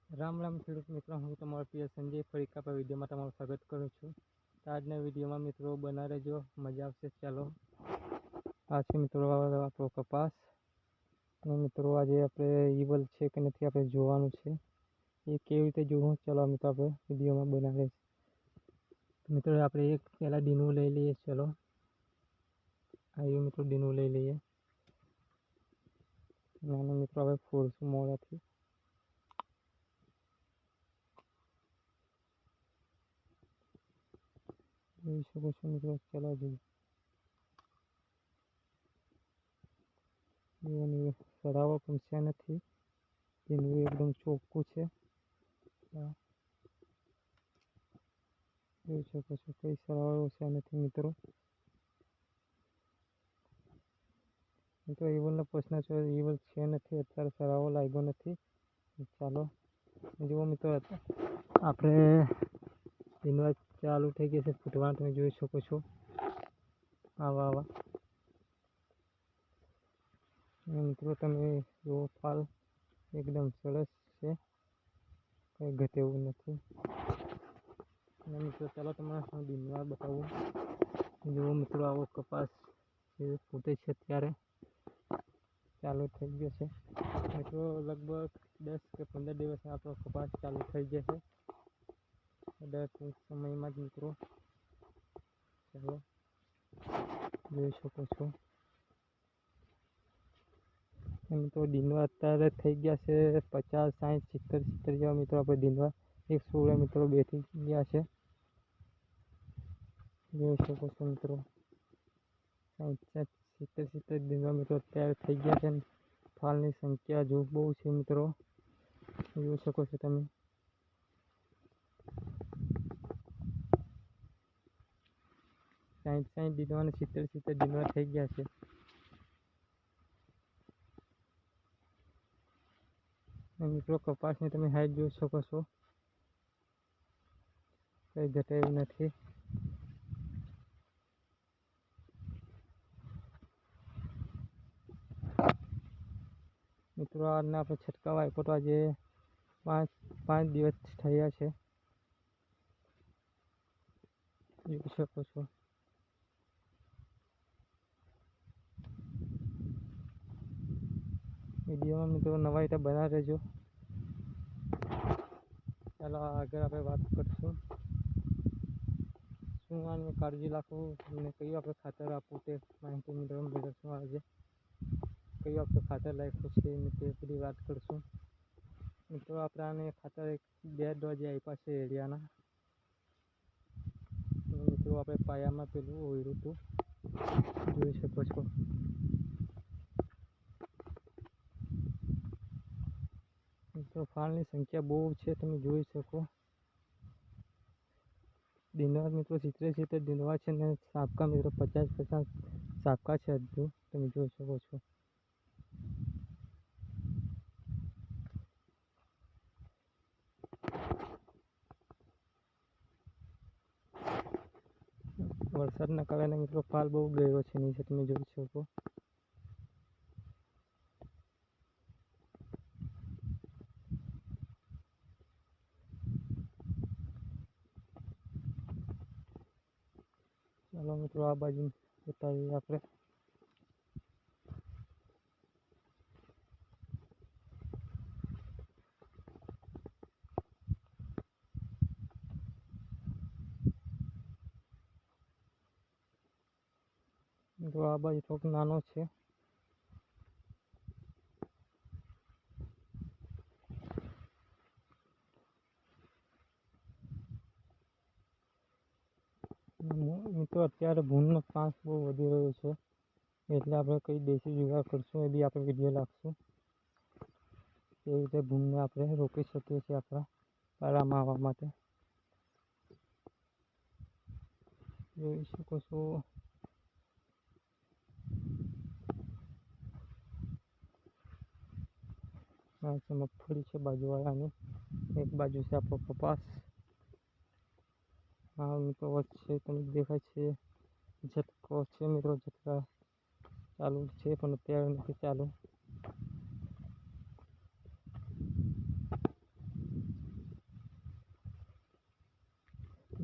રામ રામ ખેડૂત મિત્રો, હું તમારો પ્રિય સંજય ફરી કાપા વિડીયોમાં તમારું સ્વાગત કરું છું. તો આજના વિડીયોમાં મિત્રો બના રહેજો, મજા આવશે. ચાલો, આ છે મિત્રો આપણો કપાસ. અને મિત્રો આજે આપણે ઈવલ છે કે નથી આપણે જોવાનું છે, એ કેવી રીતે જોવું ચાલો મિત્રો આપણે વિડીયોમાં બનાવીએ. મિત્રો આપણે એક પહેલાં ડીનું લઈ લઈએ. ચલો આવ્યું મિત્રો, ડીનું લઈ લઈએ. અને મિત્રો હવે ફોરશું મોડાથી. જોઈ શકો છો મિત્રો, ચાલો જોઈએ. સરાવો કમસ્યા નથી, તેનું એકદમ ચોખ્ખું છે. જોઈ શકો છો, કઈ સરાવો છે નથી મિત્રો. મિત્રો ઈવલનો પ્રશ્ન છે, ઈવલ છે નથી અત્યારે, સરાવો લાગ્યો નથી. ચાલો જુઓ મિત્રો, આપણે દિનવા ચાલુ થઈ ગઈ છે ફૂટવાનું, તમે જોઈ શકો છો. આવા મિત્રો તમે જુઓ, ફાલ એકદમ સરસ છે, કંઈ ઘટે એવું નથી. અને મિત્રો ચાલો તમને હું દિનવા બતાવું. જુઓ મિત્રો, આવો કપાસ જે ફૂટે છે અત્યારે ચાલુ થઈ ગયો છે. મિત્રો લગભગ 10 કે 15 દિવસમાં આપણો કપાસ ચાલુ થઈ જશે, ટૂંક સમયમાં જ મિત્રો. ચાલો જોઈ શકો છો. મિત્રો દિનવા અત્યારે થઈ ગયા છે 50, 60, 70 જેવા મિત્રો. આપણે દિનવા 116 મિત્રો બેઠી ગયા છે, જોઈ શકો છો મિત્રો. 60, 70 દિનવા મિત્રો અત્યારે થઈ ગયા છે. ફાલની સંખ્યા જો બહુ છે મિત્રો, જોઈ શકો છો તમે. સાઠ દિનવા અને 70 દિનવા થઈ ગયા છે. મિત્રો કપાસની તમે હાઈટ જોઈ શકો છો, કઈ ઘટે એવું નથી. મિત્રો આજના આપણે છંટકાવ આપ્યો તો આજે 5 દિવસ થયા છે, જોઈ શકો છો. વિડીયોમાં મિત્રો નવા રીતે બના રહેજો. ચાલો આગળ આપણે વાત કરશું, શું આની કાળજી રાખવું અને કયું આપણે ખાતર આપવું તે માહિતી મિત્રો મેળવશું. આજે કયું આપણે ખાતર લાખ્યું છે તે બધી વાત કરશું. મિત્રો આપણે આને ખાતર 2 ડોઝ આપ્યા છે એરિયાના. મિત્રો આપણે પાયામાં પેલું ઓયરું હતું, જોઈ શકો છો. મિત્રો ફાલની સંખ્યા બહુ છે, તમે જોઈ શકો. દિનવા મિત્રો 70 દિનવા છે ને સાપકા મિત્રો 50 સાપકા છે હજુ, તમે જોઈ શકો છો. વરસાદના કારણે મિત્રો ફાલ બહુ ગયો છે નીચે, તમે જોઈ શકો. ચાલો મિત્રો આ બાજુ બતાવીએ આપણે. મિત્રો આ બાજુ થોડોક નાનો છે. મિત્રો અત્યારે ભૂનનો ચાન્સ બહુ વધી રહ્યો છે, એટલે આપણે કઈ દેશી જુગાડ કરશું એ બી આપણે વિડીયો લાગશું. એ રીતે ભૂનને આપણે રોકી શકીએ છીએ આપણા પારામાં આવવા માટે, જોઈ શકો છો. આ છે મગફળી છે બાજુવાળાની, એક બાજુ છે આપણો કપાસ. હા મિત્રો વચ્ચે તમે દેખાય છે ઝટકો છે મિત્રો, ઝટકા ચાલુ છે પણ અત્યારે નથી ચાલુ.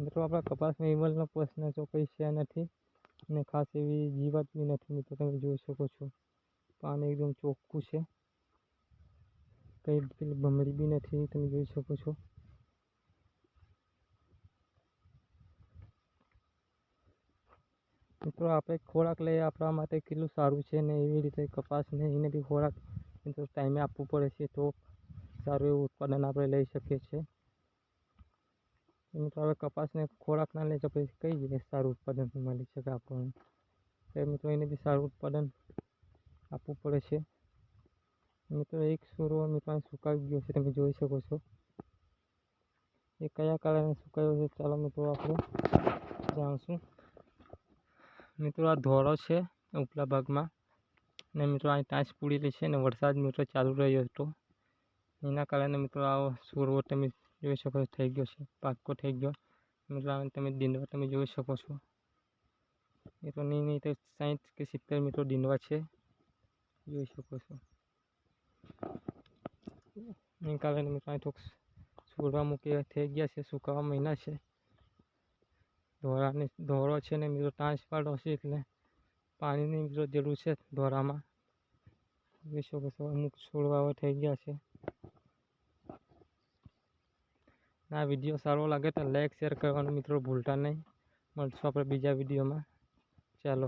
મિત્રો આપણા કપાસમાં ઈમલનો પ્રશ્ન તો કંઈ છે નથી અને ખાસ એવી જીવાત બી નથી. મિત્રો તમે જોઈ શકો છો પાણી એકદમ ચોખ્ખું છે, કંઈ પેલી ભમરી બી નથી. તમે જોઈ શકો છો. મિત્રો આપણે ખોરાક લઈએ આપણા માટે કેટલું સારું છે ને એવી રીતે કપાસને એને બી ખોરાક મિત્રો ટાઈમે આપવું પડે છે તો સારું એવું ઉત્પાદન આપણે લઈ શકીએ છીએ. મિત્રો હવે કપાસને ખોરાક ના લે તો પછી કઈ રીતે સારું ઉત્પાદન મળી શકે આપણને. મિત્રો એને બી સારું ઉત્પાદન આપવું પડે છે. મિત્રો એક છોડવો મિત્રો સુકાઈ ગયો છે, તમે જોઈ શકો છો. એ કયા કારણે સુકાયો છે ચાલો મિત્રો આપણે જાણશું. મિત્રો આ ધોળો છે ઉપલા ભાગમાં ને મિત્રો અહીં ટાંચ પૂરેલી છે ને વરસાદ મિત્રો ચાલુ રહ્યો હતો એના કારણે મિત્રો આવો છોડવો તમે જોઈ શકો છો થઈ ગયો છે, પાકો થઈ ગયો. મિત્રો તમે ડીંડવા તમે જોઈ શકો છો. મિત્રો નહીં તો 60 કે 70 મિત્રો ડીંડવા છે, જોઈ શકો છો. એના કારણે મિત્રો અહીં થોડુંક છોડવા મૂકી થઈ ગયા છે, સુકાવા મહિના છે. ધોળો છે ને મિત્રો ટાંચ પાડો છે એટલે પાણીની મિત્રો જરૂર છે ધોળામાં. જોઈ શકો છો અમુક છોડવા થઈ ગયા છે. આ વિડીયો સારો લાગે તો લાઈક શેર કરવાનું મિત્રો ભૂલતા નહીં. મળશું આપણે બીજા વિડીયોમાં. ચાલો.